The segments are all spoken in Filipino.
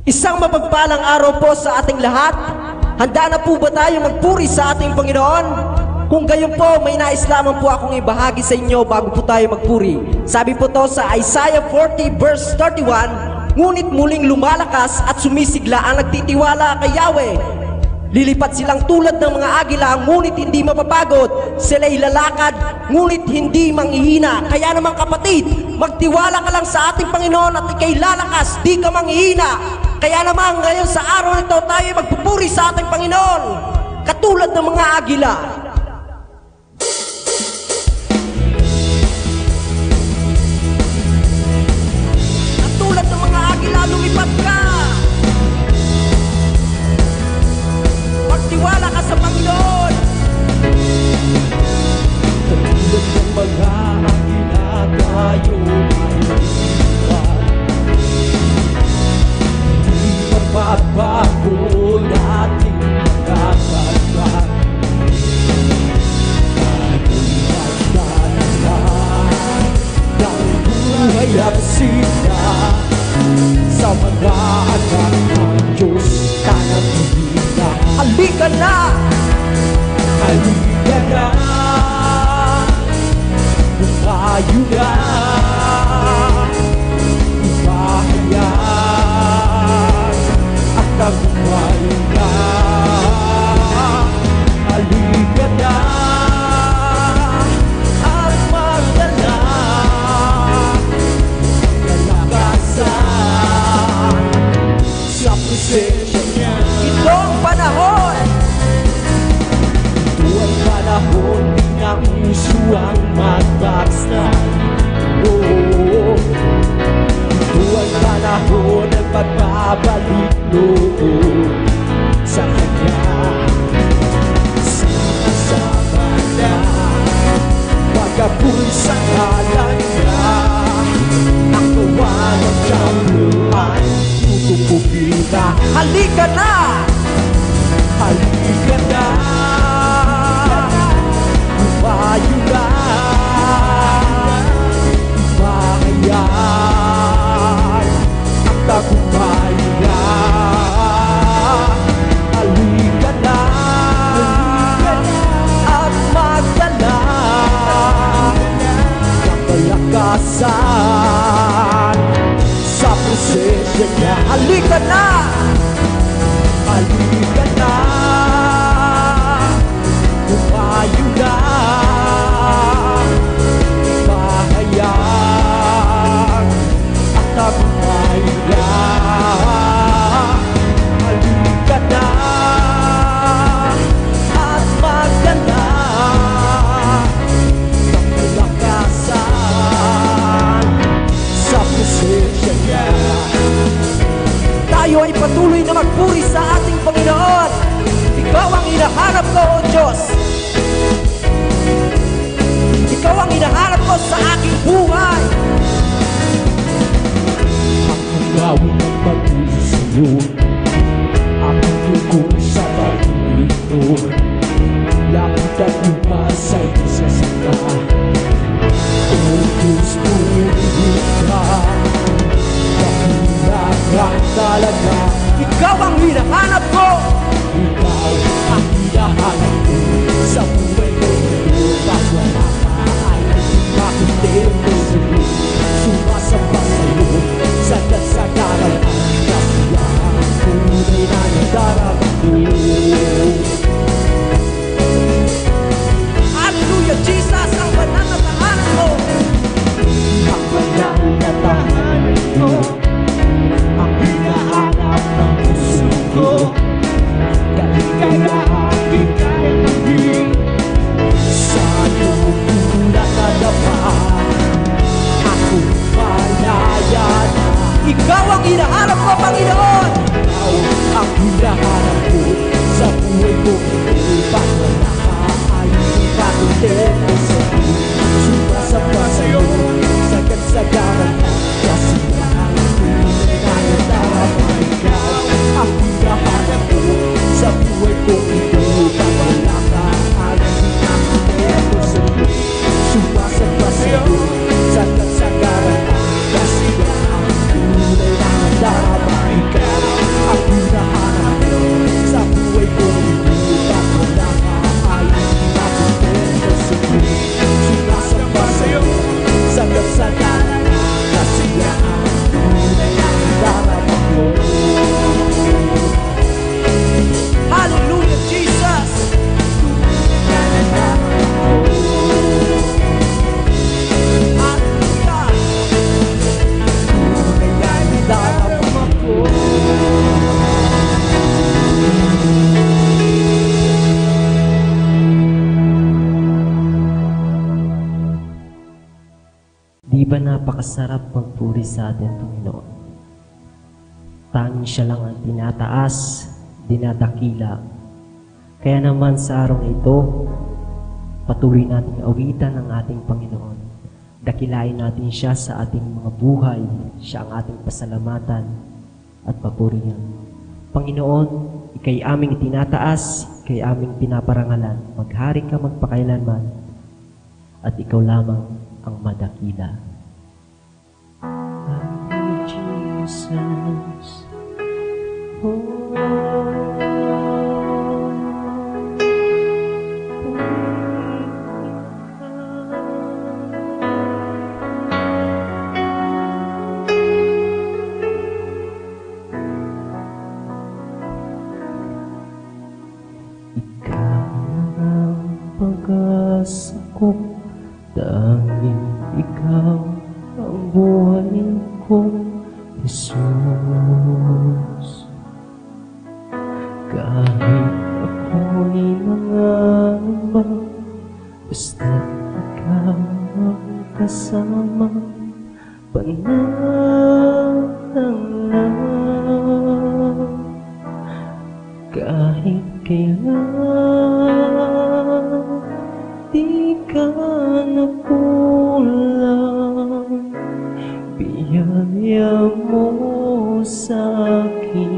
Isang mapagpalang araw po sa ating lahat. Handa na po ba tayo magpuri sa ating Panginoon? Kung gayon po, may nais lamang po akong ibahagi sa inyo bago po tayo magpuri. Sabi po to sa Isaiah 40 verse 31, ngunit muling lumalakas at sumisigla ang nagtitiwala kay Yahweh. Lilipat silang tulad ng mga agila, ngunit hindi mapapagod. Sila'y lalakad, ngunit hindi manghihina. Kaya naman kapatid, magtiwala ka lang sa ating Panginoon at ikay lalakas, di ka manghihina. Kaya naman ngayon sa araw nito tayo magpupuri sa ating Panginoon, katulad ng mga agila. Katulad ng mga agila, lumipad ka. Magtiwala ka sa Panginoon. Katulad ng mga agila tayo ay lumipad. Di mababago nating magkakaroon. Tayo'y magdadala ng buhay at sila sa mga anak ng Diyos na nagtihila. Halika na! Halika na! Tayo na! Ibahayan at tagumpay na. Halika na! At magdala kalakasan sa presensya niya. Ito ang panahon. Ito ang panahon ng puso ang magbakslan. Oh, ito ang panahon ng pagbabalik loob sa Kanya. Sama-sama na pagkapoy sa ngalan niya. Ang kawan ng Diablo'y tutupukin na. Halika na! Halika na! Umayo na! Ibahayan ang tagumpay na. Halika na! At magdala ng kalakasan sa presensya niya. Halika na! Halika na! Umayo na! Ibahayan ang tagumpay na. Halika na! At magdala ng kalakasan sa presensya niya. Tayo ay patuloy na magpuri sa ating Panginoon. Ikaw ang hinahanap ko, O Diyos. Ikaw ang hinahanap ko sa aking buhay. Ang gawin ng pag-iisiyo, aking dugong sa pag-iito. Lakit at lumasay sa saka. O Diyos, purihin ka. Dakila ka talaga. Ikaw ang hinahanap ko. Ikaw ang hinahanap ko sa buhay ko. Pag wala ka ay makutin ko sa'yo. Sumasamba sa'yo sagad-sagaran ang kasiyahan. Tunay na nadarama ko. Hallelujah, Jesus, ang banal na tahanan ko. Ang banal na tahanan ko, ang hinahanap ng puso ko. Kaligayaan, bigay sa iyong pinakadapa. Ako malaya na. Ikaw ang hinahanap ko, Panginoon. Ikaw ang hinahanap ko sa buhay ko. Pag wala ka ay ikakutin ko sa'yo. Sumasamba sa'yo, sagad-sagaran na. Kasi ang tunay na nadarama. Ikaw ang hinahanap ko sa buhay ko. Pag wala ka ay ikakutin ko sa'yo. Sumasamba sa'yo, sagad-sagaran na. Kasi ang tunay na nadarama. Ikaw napakasarap magpuri sa ating Panginoon. Tanging siya lang ang tinataas, dinadakila. Kaya naman sa araw na ito, patuloy nating awitan ang ating Panginoon. Dakilain natin siya sa ating mga buhay, siya ang ating pasalamatan at papurihan. Panginoon, ikay aming itinataas, ikay aming pinaparangalan. Maghari ka magpakailanman, at ikaw lamang ang madakila. Lord Jesus, pag-asa ko, tanging ikaw ang buhay ko, Jesus. Kahit ako'y nangangamba, basta't ikaw ang kasama, panalangin. Kahit kailan di ka nakulang, biyaya mo sa'kin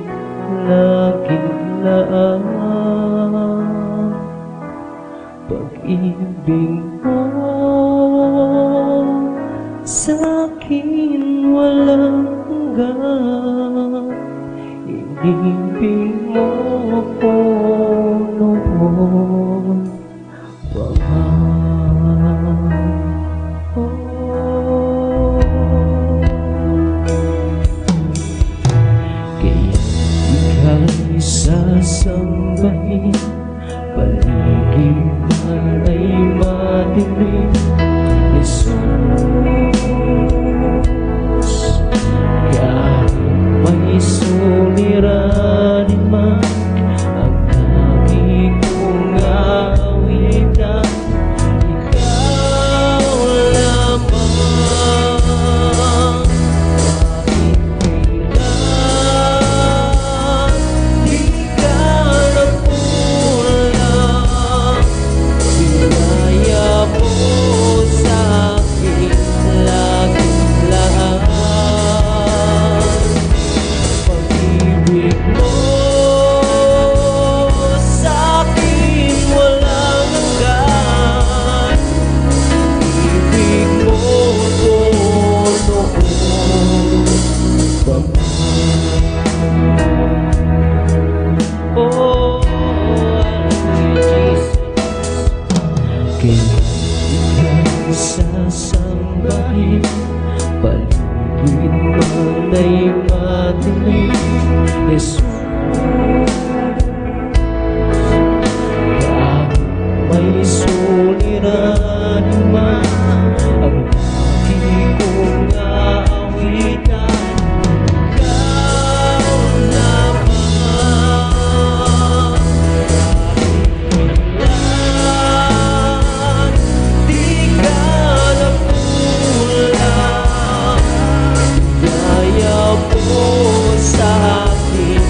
laging laan. Pag-ibig mo sa'kin walang hanggan, inibig mo ko noon pa man. Kaya ika'y sasambahin, paligid man ay madilim, Jesus. Kahit may suliranin man, ang lagi kong awitan, ikaw lamang. Kahit kailan di ka nakulang, biyaya mo sa'kin laging lahat. Pag-ibig mo sa'kin walang hanggan, ibig mo ko noon pa man. Oh, Jesus. Kaya ika'y sasambahin, paligid man ay madilim, Jesus. Kahit may suliranin man, ang lagi kong aawitan, ikaw lamang. Kailan di ka nakulang, biyaya mo sa'kin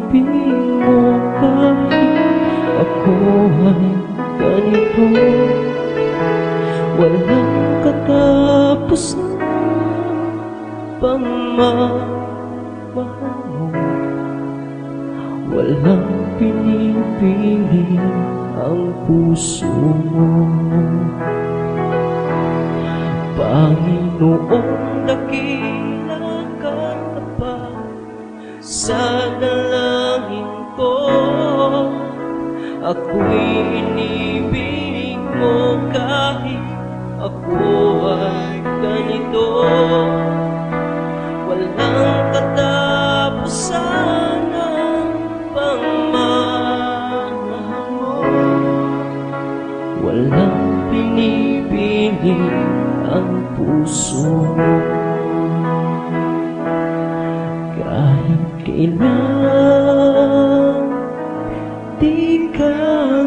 pag-ibig mo kahit ako ay ganito. Walang katapusan pagmamahal mo. Walang pinipili ang puso mo. Panginoong dakila ka na pa sa dalangin ko. Ako'y inibig mo kahit ako ay ganito. Walang katapusan ang pagmamahal mo. Walang pinipili ang puso mo. Kahit kailan di ka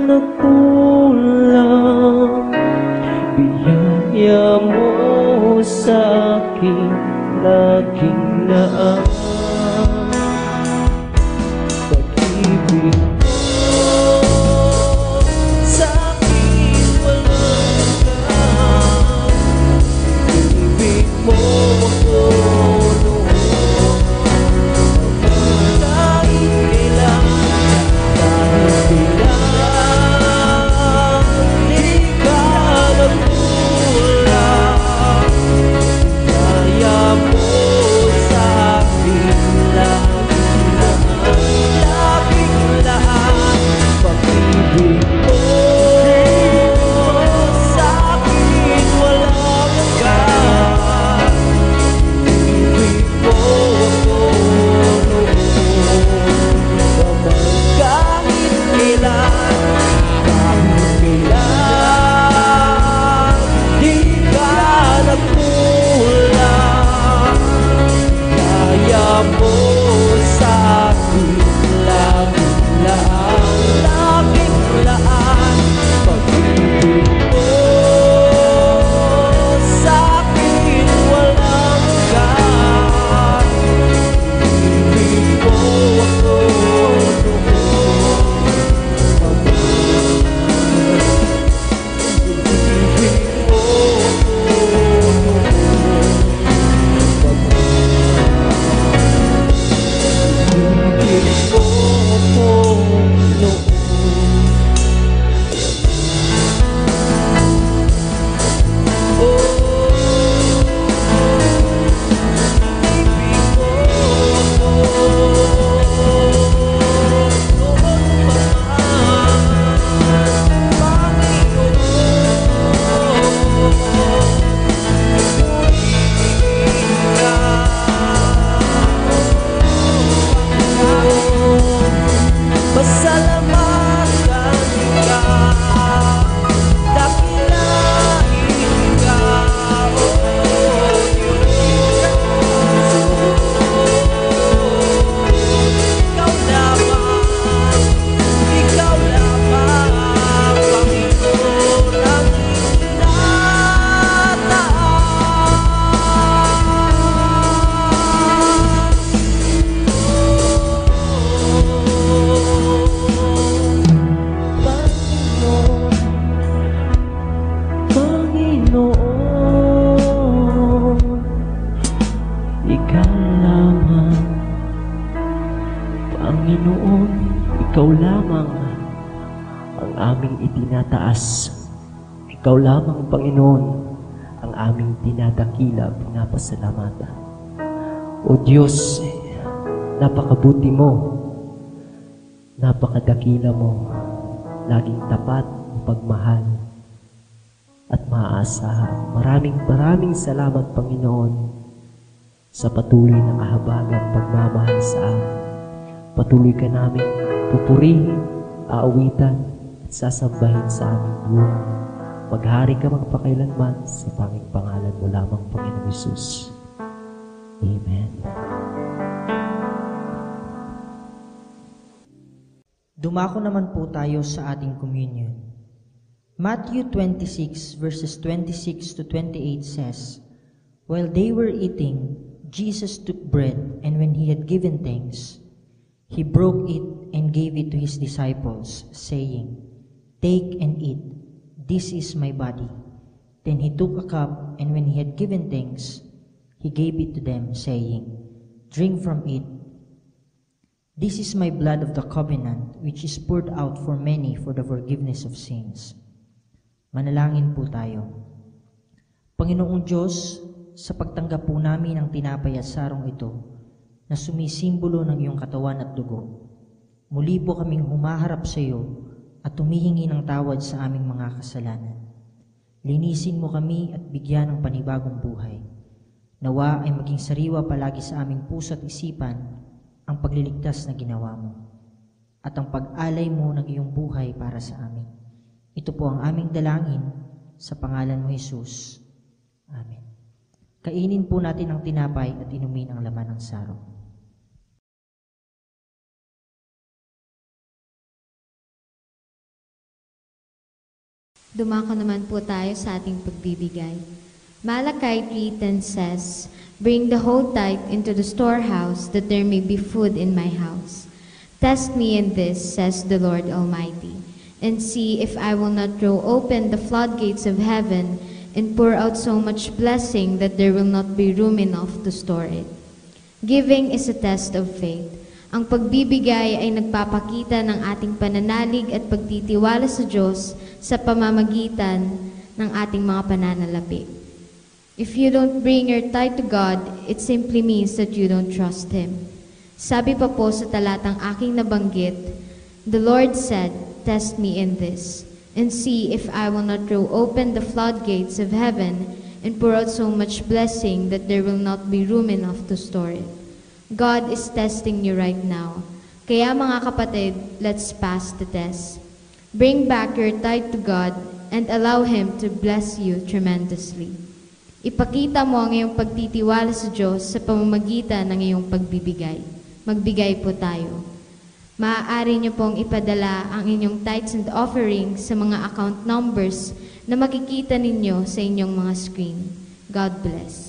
nagkulang, biyaya mo sa akin laging laan. Pag-ibig mo sa akin walang hanggan. Ibig mo ako noon, kahit kailan, di ka nagkulang. Kaya mo sa akin laging laan. Pag-ibig mo sa akin walang hanggan. Ibig mo ako noon, kahit kailan, di ka nagkulang. Kaya mo sa akin laging laan. Pag-ibig mo sa akin walang hanggan. Ibig mo ako noon, pasalamatan ka, dakilain ka, o Diyos. Ikaw lamang, Panginoon ang Panginoon, ikaw lamang, Panginoon, ikaw lamang ang aming itinataas. Ikaw lamang, Panginoon, ang aming dinadakila, pinapasalamatan. O Diyos, napakabuti mo, napakadakila mo, laging tapat ang pagmahal at maaasahan. Maraming salamat, Panginoon, sa patuloy na kahabagang pagmamahal sa amin. Patuloy ka namin pupurihin, aawitan at sasambahin sa aming buhay. Maghari ka magpakailanman sa tanging pangalan mo lamang, Panginoon Jesus. Amen. Dumako naman po tayo sa ating communion. Matthew 26 verses 26 to 28 says, "While they were eating, Jesus took bread, and when he had given thanks, He broke it and gave it to his disciples, saying, "Take and eat. This is my body." Then he took a cup, and when he had given thanks, he gave it to them, saying, "Drink from it. This is my blood of the covenant, which is poured out for many for the forgiveness of sins." Manalangin po tayo. Panginoong Diyos, sa pagtanggap po namin ng tinapay at sarong ito, na sumisimbolo ng iyong katawan at dugo, muli po kaming humaharap sa iyo at humihingi ng tawad sa aming mga kasalanan. Linisin mo kami at bigyan ng panibagong buhay. Nawa ay maging sariwa palagi sa aming puso at isipan ang pagliligtas na ginawa mo at ang pag-alay mo ng iyong buhay para sa amin. Ito po ang aming dalangin sa pangalan mo, Jesus. Amen. Kainin po natin ang tinapay at inumin ang laman ng sarong. Dumako naman po tayo sa ating pagbibigay. Malachi 3:10 says, "Bring the whole tithe into the storehouse, that there may be food in my house. Test me in this, says the Lord Almighty, and see if I will not throw open the floodgates of heaven and pour out so much blessing that there will not be room enough to store it." Giving is a test of faith. Ang pagbibigay ay nagpapakita ng ating pananalig at pagtitiwala sa Diyos sa pamamagitan ng ating mga pananalapi. If you don't bring your tithe to God, it simply means that you don't trust Him. Sabi pa po sa talatang aking nabanggit, "The Lord said, test me in this, and see if I will not throw open the floodgates of heaven and pour out so much blessing that there will not be room enough to store it." God is testing you right now. Kaya mga kapatid, let's pass the test. Bring back your tithe to God and allow Him to bless you tremendously. Ipakita mo ang iyong pagtitiwala sa Diyos sa pamamagitan ng iyong pagbibigay. Magbigay po tayo. Maaari niyo pong ipadala ang inyong tithes and offerings sa mga account numbers na makikita ninyo sa inyong mga screen. God bless.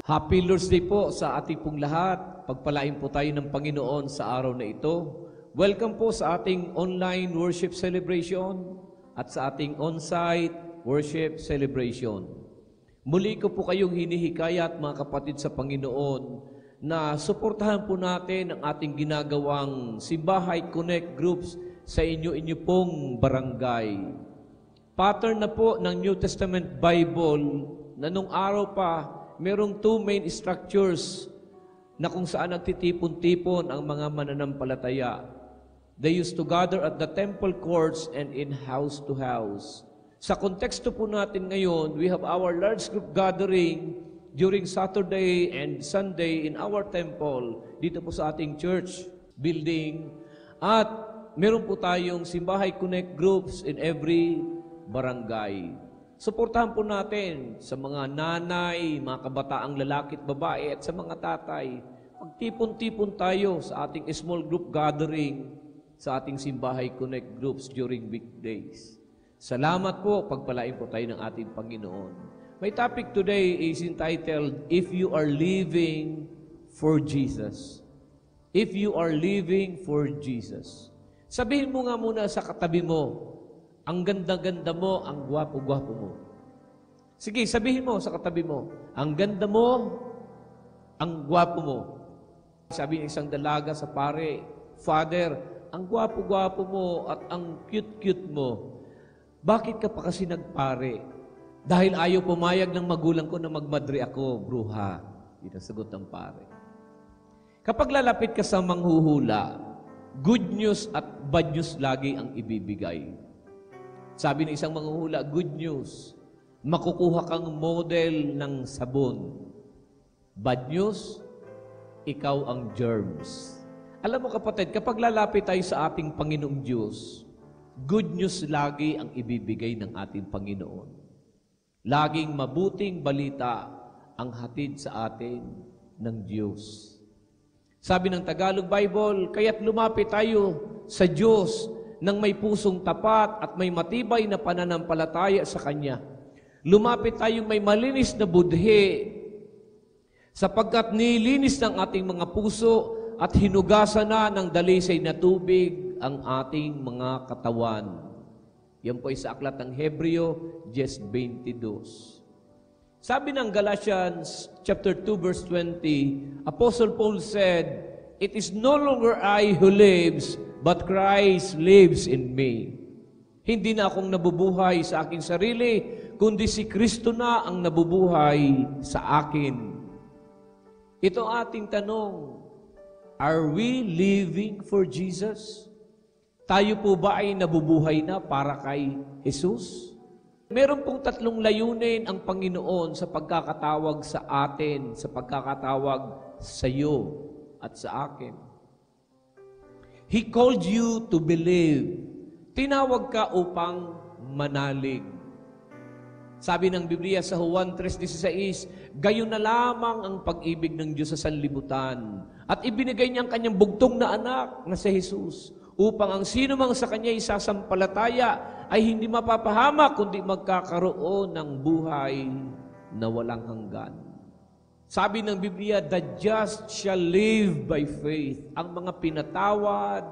Happy Lord's Day po sa ating pong lahat. Pagpalain po tayo ng Panginoon sa araw na ito. Welcome po sa ating online worship celebration at sa ating on-site worship celebration. Muli ko po kayong hinihikayat mga kapatid sa Panginoon na suportahan po natin ang ating ginagawang Simbahay Connect groups sa inyo pong barangay. Pattern na po ng New Testament Bible na nung araw pa merong two main structures na kung saan nagtitipon-tipon ang mga mananampalataya. They used to gather at the temple courts and in house to house. Sa konteksto po natin ngayon, we have our large group gathering during Saturday and Sunday in our temple, dito po sa ating church building. At meron po tayong Simbahay Connect groups in every barangay. Suportahan po natin sa mga nanay, mga kabataang lalaki at babae at sa mga tatay. Magtipon-tipon tayo sa ating small group gathering sa ating Simbahay Connect groups during weekdays. Salamat po, pagpalain po tayo ng ating Panginoon. My topic today is entitled, If You Are Living for Jesus. If you are living for Jesus. Sabihin mo nga muna sa katabi mo, ang ganda-ganda mo, ang gwapo-gwapo mo. Sige, sabihin mo sa katabi mo, ang ganda mo, ang gwapo mo. Sabi ng isang dalaga sa pare, "Father, ang gwapo-gwapo mo at ang cute-cute mo. Bakit ka pa kasi nagpare?" "Dahil ayaw pumayag ng magulang ko na magmadre ako, bruha." Ito sagot ng pare. Kapag lalapit ka sa manghuhula, good news at bad news lagi ang ibibigay. Sabi ng isang manghuhula, good news, makukuha kang model ng sabon. Bad news, ikaw ang germs. Alam mo kapatid, kapag lalapit tayo sa ating Panginoong Diyos, good news lagi ang ibibigay ng ating Panginoon. Laging mabuting balita ang hatid sa atin ng Diyos. Sabi ng Tagalog Bible, kaya't lumapit tayo sa Diyos nang may pusong tapat at may matibay na pananampalataya sa Kanya. Lumapit tayong may malinis na budhi, sapagkat nilinis ng ating mga puso at hinugasan na ng dalisay na tubig ang ating mga katawan. Yan po ay sa aklat ng Hebreo 10:22. Sabi ng Galatians chapter 2 verse 20, Apostle Paul said, "It is no longer I who lives, but Christ lives in me." Hindi na akong nabubuhay sa aking sarili, kundi si Kristo na ang nabubuhay sa akin. Ito ating tanong, are we living for Jesus? Tayo po ba ay nabubuhay na para kay Jesus? Meron pong tatlong layunin ang Panginoon sa pagkakatawag sa atin, sa pagkakatawag sa iyo at sa akin. He called you to believe. Tinawag ka upang manalig. Sabi ng Biblia sa Juan 3:16, gayon na lamang ang pag-ibig ng Diyos sa sanlibutan at ibinigay niya ang kanyang bugtong na anak na si Jesus upang ang sino mang sa kanya isasampalataya ay hindi mapapahamak kundi magkakaroon ng buhay na walang hanggan. Sabi ng Biblia, the just shall live by faith. Ang mga pinatawad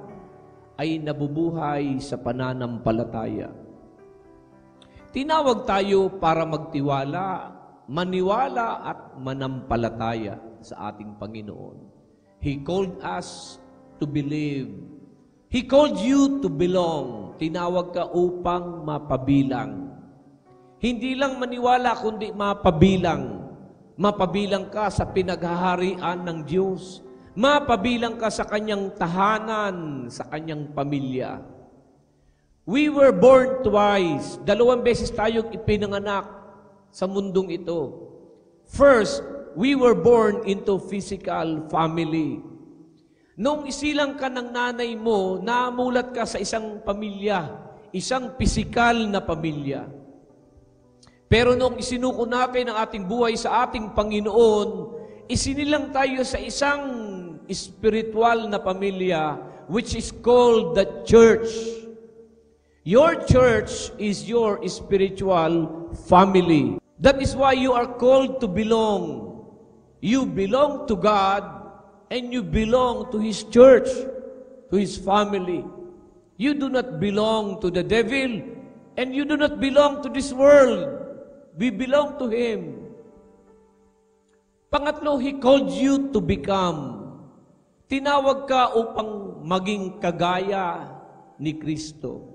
ay nabubuhay sa pananampalataya. Tinawag tayo para magtiwala, maniwala at manampalataya sa ating Panginoon. He called us to believe. He called you to belong. Tinawag ka upang mapabilang. Hindi lang maniwala, kundi mapabilang. Mapabilang ka sa pinaghaharian ng Diyos. Mapabilang ka sa Kanyang tahanan, sa Kanyang pamilya. We were born twice. 2 beses tayong ipinanganak sa mundong ito. First, we were born into physical family. Nung isilang ka ng nanay mo, namulat ka sa isang pamilya, isang pisikal na pamilya. Pero nung isinuko natin ang ating buhay sa ating Panginoon, isinilang tayo sa isang spiritual na pamilya, which is called the church. Your church is your spiritual family. That is why you are called to belong. You belong to God, and you belong to His church, to His family. You do not belong to the devil, and you do not belong to this world. We belong to Him. Pangatlo, He called you to become. Tinawag ka upang maging kagaya ni Kristo.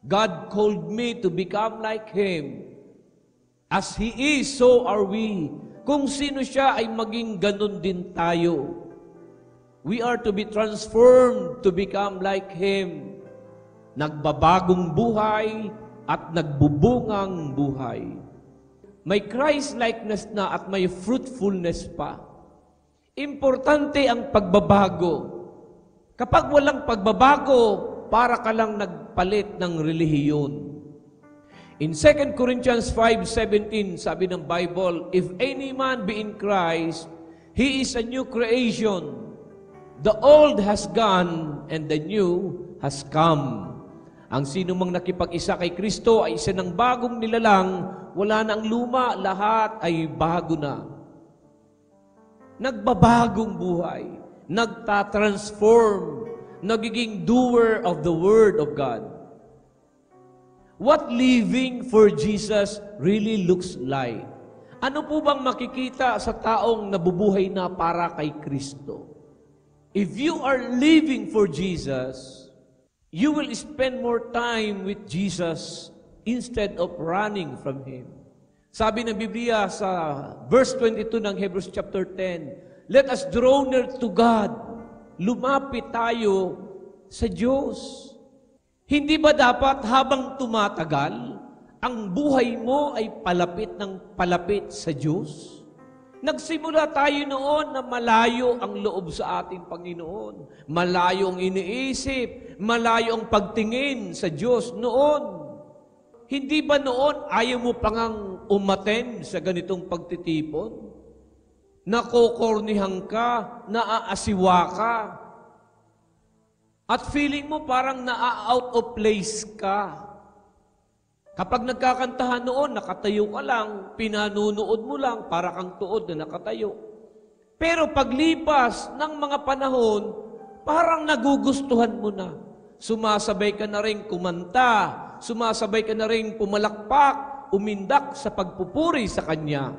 God called me to become like Him. As He is, so are we. Kung sino siya ay maging ganun din tayo. We are to be transformed to become like Him. Nagbabagong buhay at nagbubungang buhay. May Christ-likeness na at may fruitfulness pa. Importante ang pagbabago. Kapag walang pagbabago, para ka lang nagpalit ng relihiyon. In 2 Corinthians 5:17, sabi ng Bible, if any man be in Christ, he is a new creation. The old has gone and the new has come. Ang sino mang nakipag-isa kay Kristo ay isa ng bagong nilalang, wala na ang luma, lahat ay bago na. Nagbabagong buhay, nagtatransform, nagiging doer of the Word of God. What living for Jesus really looks like? Ano po bang makikita sa taong nabubuhay na para kay Kristo? If you are living for Jesus, you will spend more time with Jesus instead of running from Him. Sabi ng Biblia sa verse 22 ng Hebrews chapter 10, let us draw near to God. Lumapit tayo sa Diyos. Hindi ba dapat habang tumatagal, ang buhay mo ay palapit ng palapit sa Diyos? Nagsimula tayo noon na malayo ang loob sa ating Panginoon. Malayo ang iniisip, malayo ang pagtingin sa Diyos noon. Hindi ba noon ayaw mo pangang umaten sa ganitong pagtitipon? Nakokornihan ka, naaasiwa ka, at feeling mo parang naa-out of place ka. Kapag nagkakantahan noon, nakatayo ka lang, pinanunood mo lang, para kang tuod na nakatayo. Pero paglipas ng mga panahon, parang nagugustuhan mo na. Sumasabay ka na rin kumanta, sumasabay ka na rin pumalakpak, umindak sa pagpupuri sa Kanya.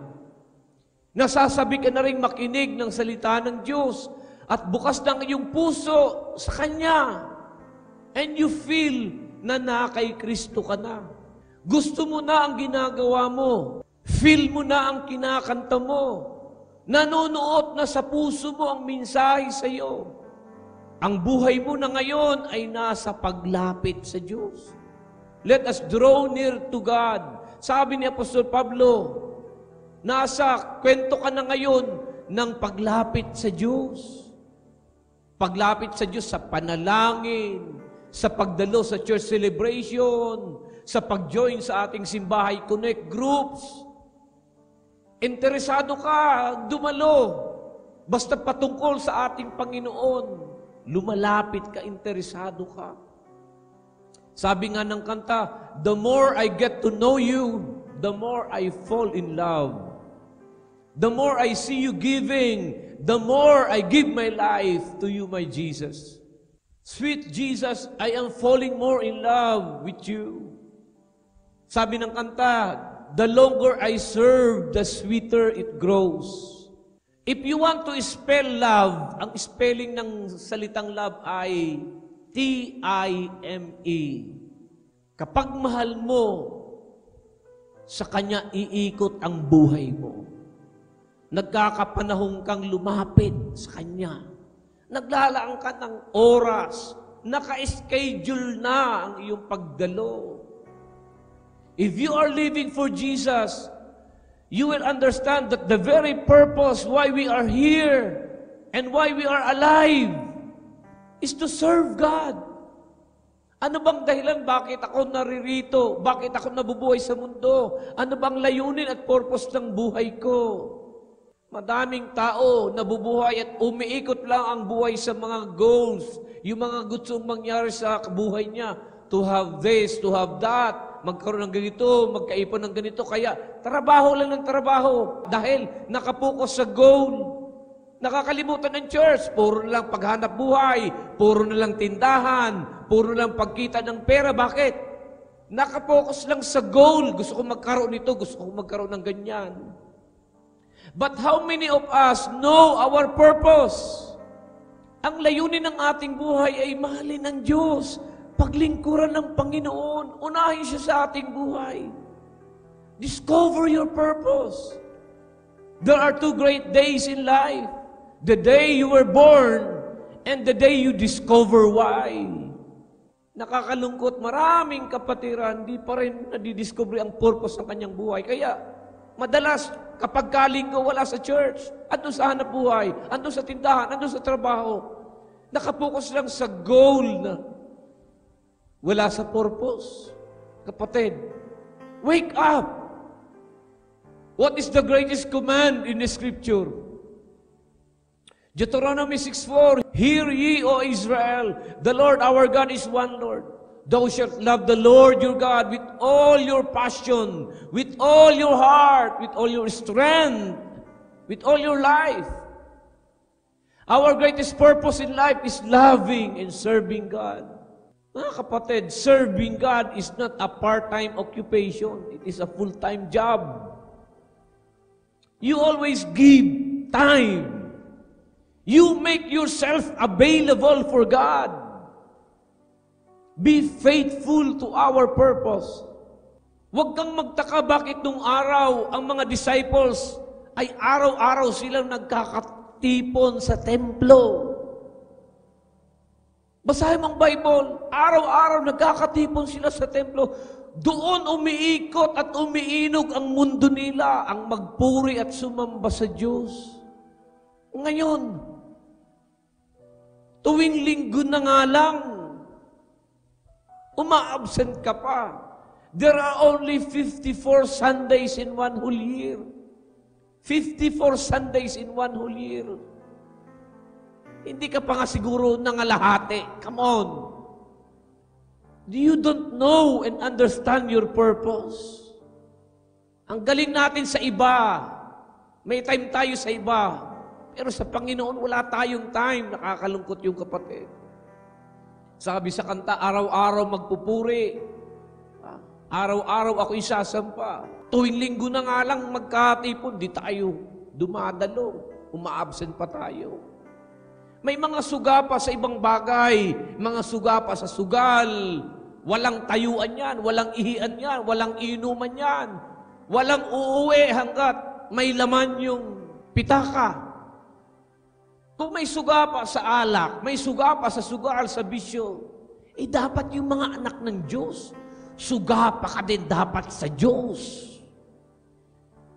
Nasasabi ka na rin makinig ng salita ng Diyos at bukas ng iyong puso sa Kanya. And you feel na kay Kristo ka na. Gusto mo na ang ginagawa mo. Feel mo na ang kinakanta mo. Nanonood na sa puso mo ang mensahe sa iyo. Ang buhay mo na ngayon ay nasa paglapit sa Diyos. Let us draw near to God. Sabi ni Apostol Pablo, nasa kwento ka na ngayon ng paglapit sa Diyos. Paglapit sa Diyos sa panalangin, sa pagdalo sa church celebration, sa pag-join sa ating Simbahay Connect groups. Interesado ka, dumalo. Basta patungkol sa ating Panginoon, lumalapit ka, interesado ka. Sabi nga ng kanta, the more I get to know you, the more I fall in love. The more I see you giving, the more I give my life to you, my Jesus. Sweet Jesus, I am falling more in love with you. Sabi ng kanta, the longer I serve, the sweeter it grows. If you want to spell love, ang spelling ng salitang love ay T-I-M-E. Kapag mahal mo, sa Kanya iikot ang buhay mo. Nagkakapanahon kang lumapit sa Kanya. Naglalaan ka ng oras, naka-schedule na ang iyong pagdalo. If you are living for Jesus, you will understand that the very purpose why we are here and why we are alive is to serve God. Ano bang dahilan bakit ako naririto? Bakit ako nabubuhay sa mundo? Ano bang layunin at purpose ng buhay ko? Madaming tao nabubuhay at umiikot lang ang buhay sa mga goals, yung mga gustong mangyari sa buhay niya. To have this, to have that, magkaroon ng ganito, magkaipon ng ganito. Kaya trabaho lang ng trabaho dahil nakapokus sa goal. Nakakalimutan ng church, puro na lang paghanap buhay, puro na lang tindahan, puro na lang pagkita ng pera. Bakit? Nakapokus lang sa goal. Gusto ko magkaroon nito, gusto ko magkaroon ng ganyan. But how many of us know our purpose? Ang layunin ng ating buhay ay mahalin ng Diyos. Paglingkuran ng Panginoon. Unahin siya sa ating buhay. Discover your purpose. There are two great days in life. The day you were born and the day you discover why. Nakakalungkot, maraming kapatiran, di pa rin nadidiscover ang purpose ng kanyang buhay. Kaya, madalas, kapag kalinggo wala sa church, andun sa hanap buhay, andun sa tindahan, andun sa trabaho, nakapokus lang sa goal na wala sa purpose. Kapatid, wake up! What is the greatest command in the Scripture? Deuteronomy 6:4, hear ye, O Israel, the Lord our God is one Lord. Thou shalt love the Lord your God with all your passion, with all your heart, with all your strength, with all your life. Our greatest purpose in life is loving and serving God. Mga kapatid, serving God is not a part-time occupation. It is a full-time job. You always give time. You make yourself available for God. Be faithful to our purpose. Huwag kang magtaka bakit nung araw ang mga disciples ay araw-araw silang nagkakatipon sa templo. Basahin mo ang Bible, araw-araw nagkakatipon sila sa templo. Doon umiikot at umiinog ang mundo nila, ang magpuri at sumamba sa Diyos. Ngayon, tuwing linggo na nga lang, uma-absent ka pa. There are only 54 Sundays in one whole year. 54 Sundays in one whole year. Hindi ka pa nga siguro nangalahati. Come on. You don't know and understand your purpose. Ang galing natin sa iba. May time tayo sa iba. Pero sa Panginoon, wala tayong time. Nakakalungkot yung kapatid. Sabi sa kanta, araw-araw magpupuri. Araw-araw ako isasampa. Tuwing linggo na nga lang magkatipon, di tayo dumadalo. Uma-absent pa tayo. May mga suga pa sa ibang bagay. Mga suga pa sa sugal. Walang tayuan yan. Walang ihian yan. Walang inuman yan. Walang uuwi hanggat may laman yung pitaka. Kung may suga pa sa alak, may suga pa sa sugal, sa bisyo, dapat yung mga anak ng Diyos, suga pa ka din dapat sa Diyos.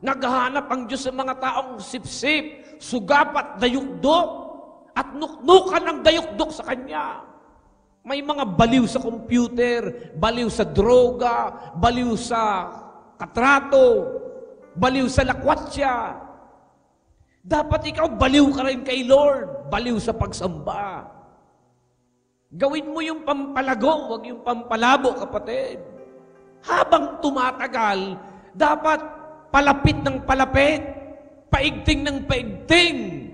Naghahanap ang Diyos sa mga taong sip-sip, sugapat dayukdok, at nuknukan ang dayukdok sa Kanya. May mga baliw sa computer, baliw sa droga, baliw sa katrato, baliw sa lakwatsa. Dapat ikaw baliw ka rin kay Lord, baliw sa pagsamba. Gawin mo yung pampalago, wag yung pampalabo, kapatid. Habang tumatagal, dapat palapit ng palapit, paigting ng paigting,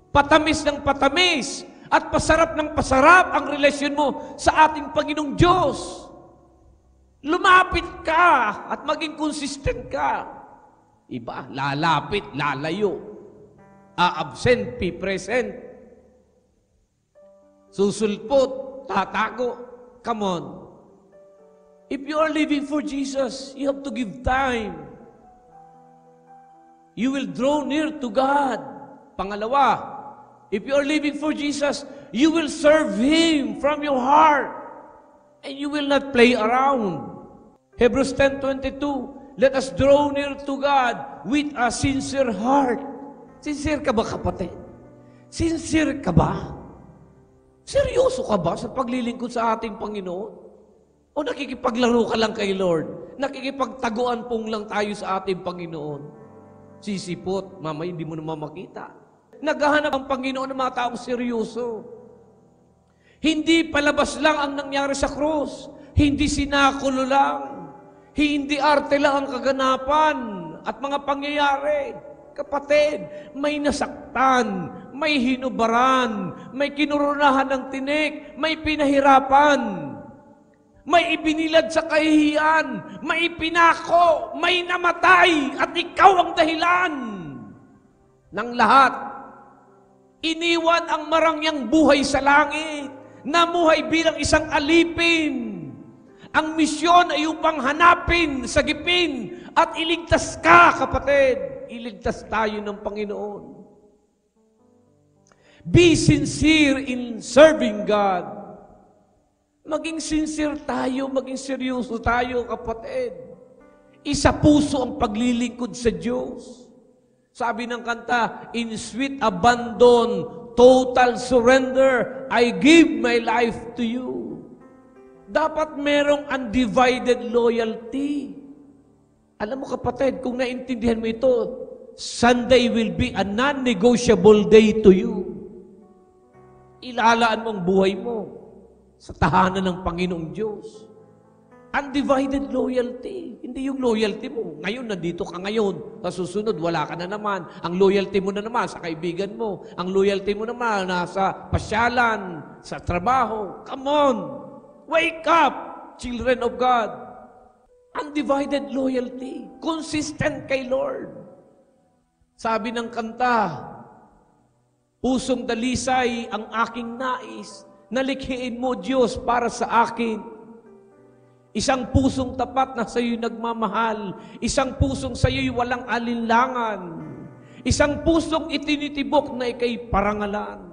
patamis ng patamis, at pasarap ng pasarap ang relasyon mo sa ating Panginoong Diyos. Lumapit ka at maging consistent ka. Iba, lalapit, lalayo. Absent, be present. Susulpot, tatago. Come on. If you are living for Jesus, you have to give time. You will draw near to God. Pangalawa, if you are living for Jesus, you will serve Him from your heart. And you will not play around. Hebrews 10:22, let us draw near to God with a sincere heart. Sincere ka ba, kapatid? Sincere ka ba? Seryoso ka ba sa paglilingkod sa ating Panginoon? O nakikipaglaro ka lang kay Lord? Nakikipagtaguan pong lang tayo sa ating Panginoon? Sisipot, mamaya hindi mo naman makita. Naghahanap ang Panginoon ng mga taong seryoso. Hindi palabas lang ang nangyari sa krus. Hindi sinakulo lang. Hindi arte lang ang kaganapan at mga pangyayari. Kapatid, may nasaktan, may hinubaran, may kinurunahan ng tinik, may pinahirapan, may ibinilad sa kahihiyan, may pinako, may namatay, at ikaw ang dahilan ng lahat. Iniwan ang marangyang buhay sa langit, namuhay bilang isang alipin. Ang misyon ay upang hanapin, sagipin, at iligtas ka, kapatid. Iligtas tayo ng Panginoon. Be sincere in serving God. Maging sincere tayo, maging seryoso tayo, kapatid. Isa puso ang paglilingkod sa Diyos. Sabi ng kanta, in sweet abandon, total surrender, I give my life to you. Dapat merong undivided loyalty. Alam mo, kapatid, kung naintindihan mo ito, Sunday will be a non-negotiable day to you. Ilalaan mo ang buhay mo sa tahanan ng Panginoong Diyos. Undivided loyalty. Hindi yung loyalty mo. Ngayon, nandito ka ngayon. Sa susunod, wala ka na naman. Ang loyalty mo na naman sa kaibigan mo. Ang loyalty mo naman nasa pasyalan, sa trabaho. Come on! Wake up, children of God. Undivided loyalty. Consistent kay Lord. Sabi ng kanta, Pusong dalisay ang aking nais, nalikhiin mo, Diyos, para sa akin. Isang pusong tapat na sa iyo'y nagmamahal. Isang pusong sa iyo'y walang alinlangan. Isang pusong itinitibok na ikay parangalan.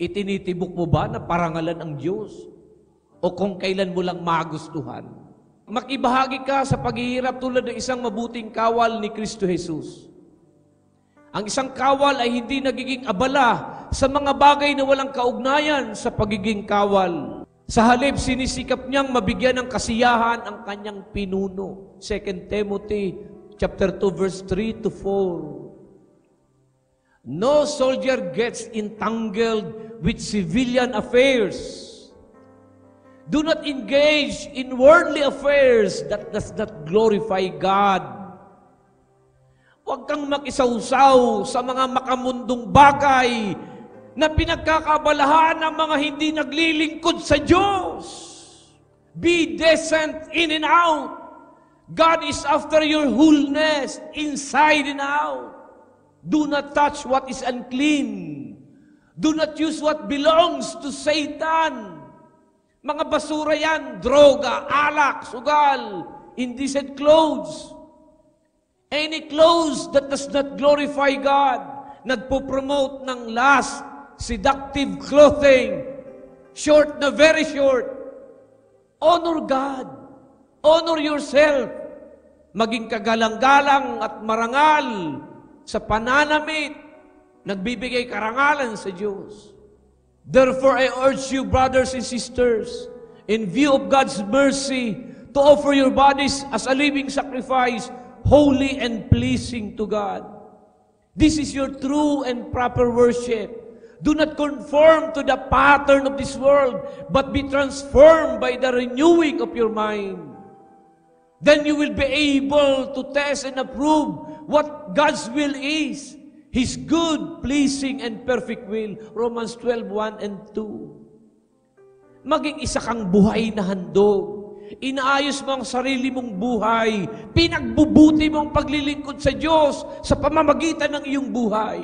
Itinitibok mo ba na parangalan ang Diyos? O kung kailan mo lang magustuhan? Makibahagi ka sa paghihirap tulad ng isang mabuting kawal ni Kristo Jesus. Ang isang kawal ay hindi nagiging abala sa mga bagay na walang kaugnayan sa pagiging kawal. Sa halip, sinisikap niyang mabigyan ng kasiyahan ang kanyang pinuno. 2 Timothy chapter 2, verse 3 to 4. No soldier gets entangled with civilian affairs. Do not engage in worldly affairs that does not glorify God. Huwag kang makisawsaw sa mga makamundong bagay na pinagkakabalahan ng mga hindi naglilingkod sa Diyos. Be decent in and out. God is after your wholeness, inside and out. Do not touch what is unclean. Do not use what belongs to Satan. Mga basura yan, droga, alak, sugal, indecent clothes. Any clothes that does not glorify God, nagpo-promote ng lust, seductive clothing, short na very short. Honor God. Honor yourself. Maging kagalang-galang at marangal sa pananamit, nagbibigay karangalan sa Diyos. Therefore, I urge you, brothers and sisters, in view of God's mercy, to offer your bodies as a living sacrifice, holy and pleasing to God. This is your true and proper worship. Do not conform to the pattern of this world, but be transformed by the renewing of your mind. Then you will be able to test and approve what God's will is, His good, pleasing, and perfect will. Romans 12:1 and 2. Maging isa kang buhay na handog. Inaayos mo ang sarili mong buhay. Pinagbubuti mo ang paglilingkod sa Diyos sa pamamagitan ng iyong buhay.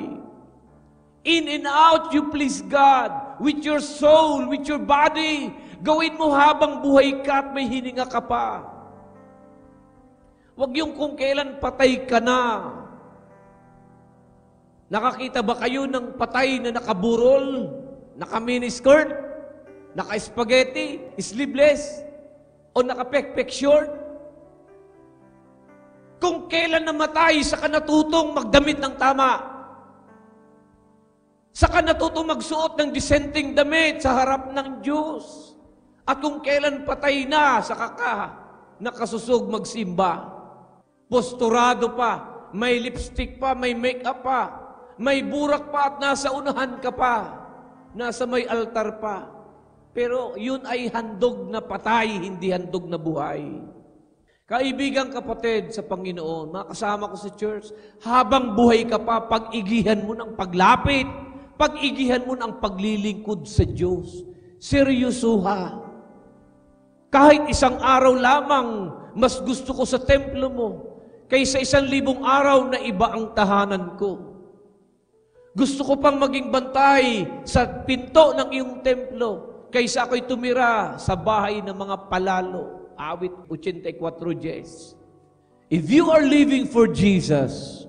In and out, you please God with your soul, with your body. Gawin mo habang buhay ka at may hininga ka pa. Huwag yung kung kailan patay ka na. Nakakita ba kayo ng patay na nakaburol, naka-miniskirt, naka-spaghetti, sleeveless, o naka-pekpek short? Kung kailan namatay, saka natutong magdamit ng tama. Saka natutong magsuot ng dissenting damit sa harap ng Diyos. At kung kailan patay na, saka ka nakasusog magsimba. Posturado pa, may lipstick pa, may makeup pa, may burak pa at nasa unahan ka pa, nasa may altar pa. Pero yun ay handog na patay, hindi handog na buhay. Kaibigang kapatid sa Panginoon, mga kasama ko sa church, habang buhay ka pa, pag-igihan mo ng paglapit, pag-igihan mo ng paglilingkod sa Diyos. Seryosuha. Kahit isang araw lamang, mas gusto ko sa templo mo, kaysa 1,000 araw na iba ang tahanan ko. Gusto ko pang maging bantay sa pinto ng iyong templo, kaysa ako'y tumira sa bahay ng mga palalo. Awit 84:10. If you are living for Jesus,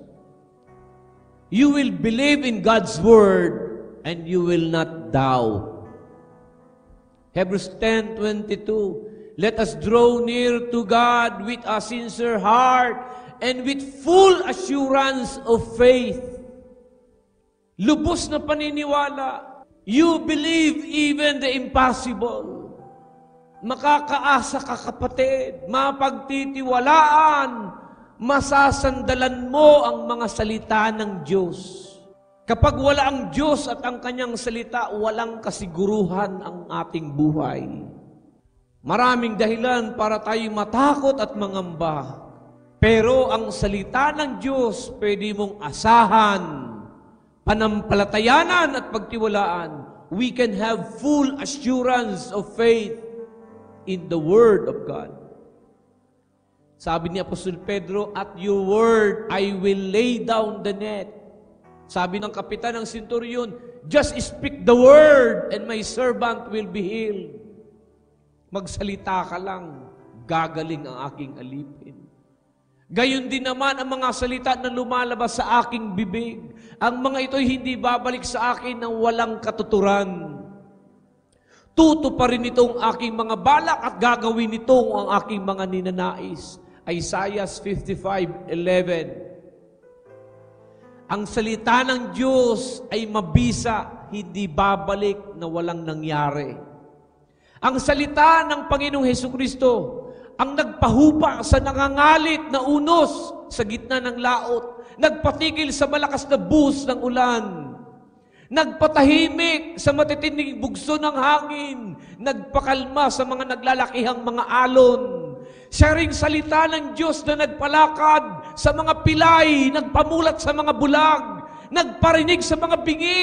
you will believe in God's word and you will not doubt. Hebrews 10:22. Let us draw near to God with a sincere heart and with full assurance of faith. Lubos na paniniwala. You believe even the impossible. Makakaasa ka, kapatid. Mapagtitiwalaan. Masasandalan mo ang mga salita ng Diyos. Kapag wala ang Diyos at ang kanyang salita, walang kasiguruhan ang ating buhay. Maraming dahilan para tayo matakot at mangamba. Pero ang salita ng Diyos, pwede mong asahan, panampalatayanan at pagtiwalaan. We can have full assurance of faith in the Word of God. Sabi ni Apostol Pedro, at your word I will lay down the net. Sabi ng kapitan ng senturyon, just speak the word and my servant will be healed. Magsalita ka lang, gagaling ang aking alipin. Gayon din naman ang mga salita na lumalabas sa aking bibig. Ang mga ito'y hindi babalik sa akin ng walang katuturan. Tuto pa rin itong aking mga balak at gagawin nitong ang aking mga ninanais. Isaiah 55:11. Ang salita ng Diyos ay mabisa, hindi babalik na walang nangyari. Ang salita ng Panginoong Hesukristo ang nagpahupa sa nangangalit na unos sa gitna ng laot, nagpatigil sa malakas na buhos ng ulan, nagpatahimik sa matitinding bugso ng hangin, nagpakalma sa mga naglalakihang mga alon. Siya ring salita ng Diyos na nagpalakad sa mga pilay, nagpamulat sa mga bulag, nagparinig sa mga bingi,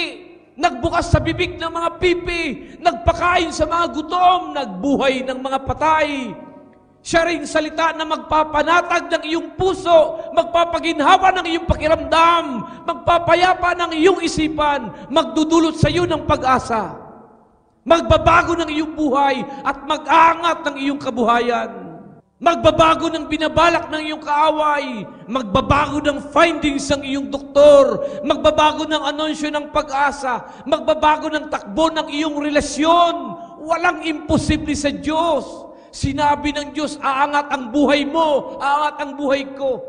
nagbukas sa bibig ng mga pipi, nagpakain sa mga gutom, nagbuhay ng mga patay. Siya ring salita na magpapanatag ng iyong puso, magpapaginhawa ng iyong pakiramdam, magpapayapa ng iyong isipan, magdudulot sa iyo ng pag-asa, magbabago ng iyong buhay at mag-aangat ng iyong kabuhayan. Magbabago ng binabalak ng iyong kaaway, magbabago ng findings ng iyong doktor, magbabago ng anunsyo ng pag-asa, magbabago ng takbo ng iyong relasyon. Walang imposible sa Diyos. Sinabi ng Diyos, aangat ang buhay mo, aangat ang buhay ko.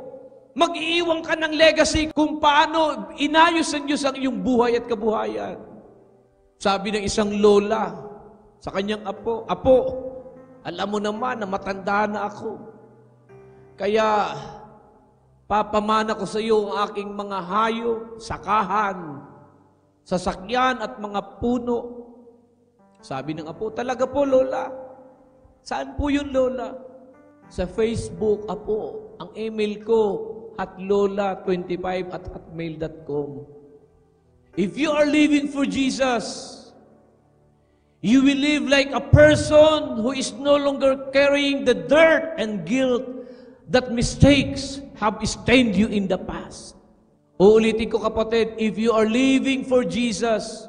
Mag-iiwan ka ng legacy kung paano inayos ng Diyos ang iyong buhay at kabuhayan. Sabi ng isang lola sa kanyang apo, "Apo, alam mo naman na matanda na ako. Kaya papamana ko sa iyo ang aking mga hayop, sakahan, sasakyan at mga puno." Sabi ng apo, "Talaga po, lola? Saan po yun, lola?" "Sa Facebook, apo. Ang email ko at lola25@hotmail.com. If you are living for Jesus, you will live like a person who is no longer carrying the dirt and guilt that mistakes have stained you in the past." Uulitin ko, kapatid, if you are living for Jesus,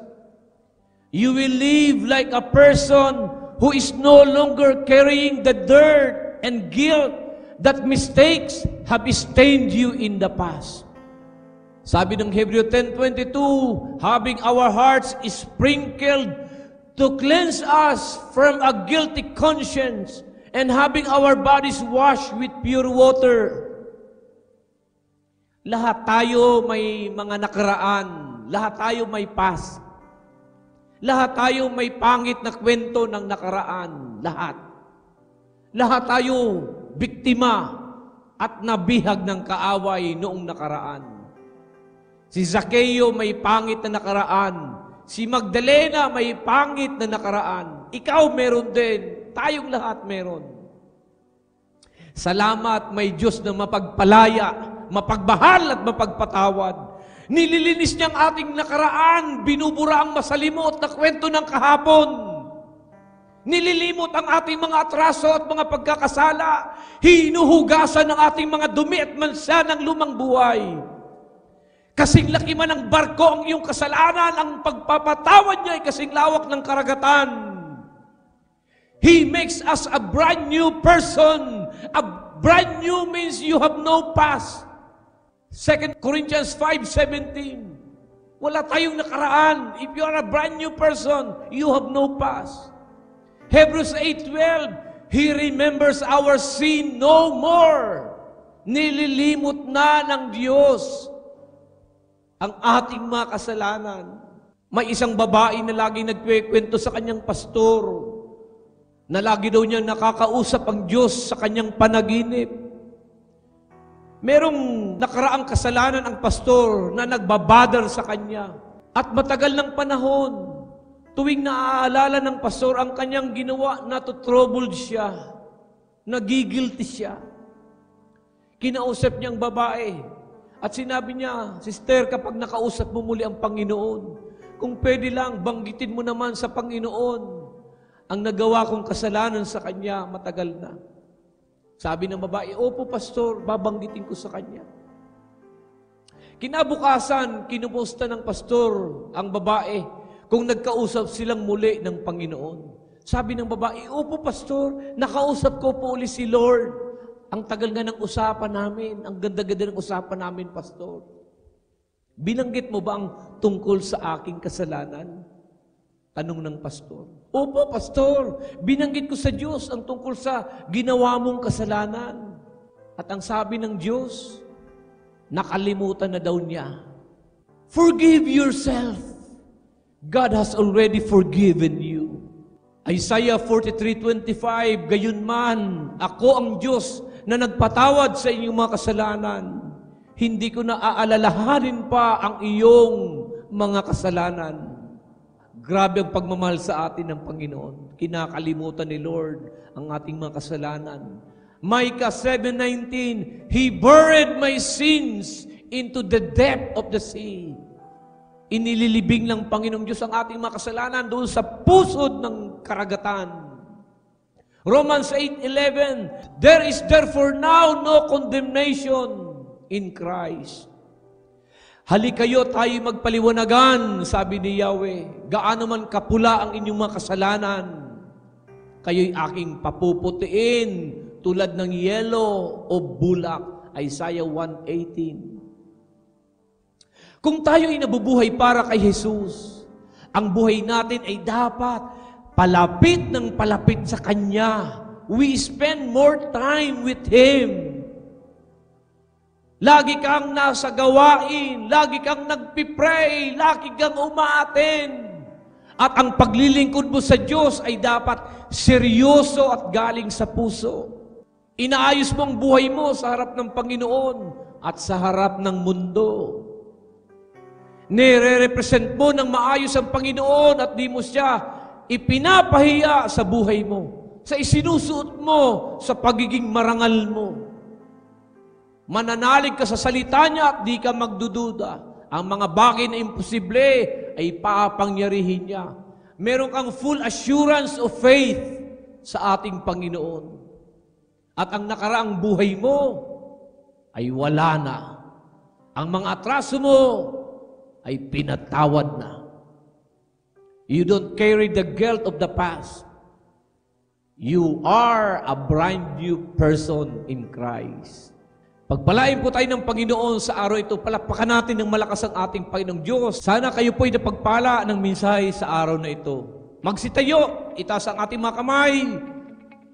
you will live like a person who is no longer carrying the dirt and guilt that mistakes have stained you in the past. Sabi ng Hebrew 10:22, having our hearts sprinkled to cleanse us from a guilty conscience and having our bodies washed with pure water. Lahat tayo may mga nakaraan. Lahat tayo may past. Lahat tayo may pangit na kwento ng nakaraan. Lahat. Lahat tayo biktima at nabihag ng kaaway noong nakaraan. Si Zaccheo may pangit na nakaraan. Si Magdalena may pangit na nakaraan. Ikaw meron din. Tayong lahat meron. Salamat, may Diyos na mapagpalaya, mapagbahal at mapagpatawad. Nililinis niya ang ating nakaraan, binubura ang masalimot na kwento ng kahapon. Nililimot ang ating mga atraso at mga pagkakasala. Hinuhugasan ang ating mga dumi at mansa ng lumang buhay. Kasing laki man ang barko ang iyong kasalanan, ang pagpapatawad niya ay kasing lawak ng karagatan. He makes us a brand new person. A brand new means you have no past. 2 Corinthians 5:17. Wala tayong nakaraan. If you are a brand new person, you have no past. Hebrews 8:12. He remembers our sin no more. Nililimot na ng Diyos ang ating mga kasalanan. May isang babae na laging nagkwekwento sa kanyang pastor na lagi daw niya nakakausap ang Diyos sa kanyang panaginip. Merong nakaraang kasalanan ang pastor na nagbabother sa kanya. At matagal ng panahon, tuwing naaalala ng pastor ang kanyang ginawa, natutroubled siya. Nagigilty siya. Kinausap niya ang babae. At sinabi niya, "Sister, kapag nakausap mo muli ang Panginoon, kung pwede lang, banggitin mo naman sa Panginoon ang nagawa kong kasalanan sa Kanya matagal na." Sabi ng babae, "Opo, pastor, babanggitin ko sa Kanya." Kinabukasan, kinumusta ng pastor ang babae kung nagkausap silang muli ng Panginoon. Sabi ng babae, opo pastor, nakausap ko po ulit si Lord. Ang tagal nga ng usapan namin, ang ganda-ganda ng usapan namin, pastor. Binanggit mo ba ang tungkol sa aking kasalanan? Tanong ng pastor. Opo pastor, binanggit ko sa Diyos ang tungkol sa ginawa mong kasalanan. At ang sabi ng Diyos, nakalimutan na daw niya. Forgive yourself. God has already forgiven you. Isaiah 43:25, gayon man, ako ang Diyos na nagpatawad sa inyong mga kasalanan. Hindi ko na aalalahanin pa ang iyong mga kasalanan. Grabe ang pagmamahal sa atin ng Panginoon. Kinakalimutan ni Lord ang ating mga kasalanan. Micah 7:19, He buried my sins into the depth of the sea. Inililibing ng Panginoong Diyos ang ating mga kasalanan doon sa pusod ng karagatan. Romans 8:11, there is therefore now no condemnation in Christ. Halikayo tayo magpaliwanagan, sabi ni Yahweh, gaano man kapula ang inyong mga kasalanan, kayo'y aking papuputiin tulad ng yelo o bulak. Isaiah 1:18. Kung tayo ay nabubuhay para kay Jesus, ang buhay natin ay dapat palapit ng palapit sa Kanya. We spend more time with Him. Lagi kang nasa gawain, lagi kang nagpipray, lagi kang umaaten. At ang paglilingkod mo sa Diyos ay dapat seryoso at galing sa puso. Inaayos mo ang buhay mo sa harap ng Panginoon at sa harap ng mundo. Nire-represent mo ng maayos ang Panginoon at di mo siya ipinapahiya sa buhay mo, sa isinusuot mo, sa pagiging marangal mo. Mananalig ka sa salita niya at di ka magdududa. Ang mga bagay na imposible ay papangyarihin niya. Meron kang full assurance of faith sa ating Panginoon. At ang nakaraang buhay mo ay wala na. Ang mga atraso mo ay pinatawad na. You don't carry the guilt of the past. You are a brand new person in Christ. Pagpalain po tayo ng Panginoon sa araw ito, palakpakan natin ng malakas ang ating Panginoong Diyos. Sana kayo po'y napagpala ng mensahe sa araw na ito. Magsitayo, itaas ang ating mga kamay,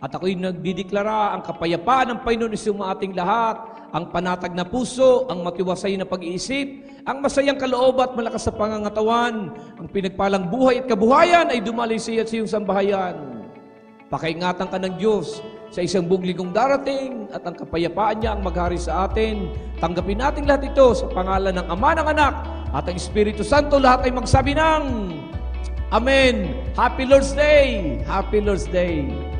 at ako'y nagdideklara ang kapayapaan ng Panginoon sa ating lahat, ang panatag na puso, ang matiwasay na pag-iisip, ang masayang kaloob at malakas sa pangangatawan, ang pinagpalang buhay at kabuhayan ay dumaloy sa iyo at sa iyong sambahayan. Pakaingatan ka ng Diyos sa isang buong darating at ang kapayapaan niya ang maghari sa atin. Tanggapin natin lahat ito sa pangalan ng Ama, ng Anak at ang Espiritu Santo. Lahat ay magsabi ng Amen. Happy Lord's Day! Happy Lord's Day!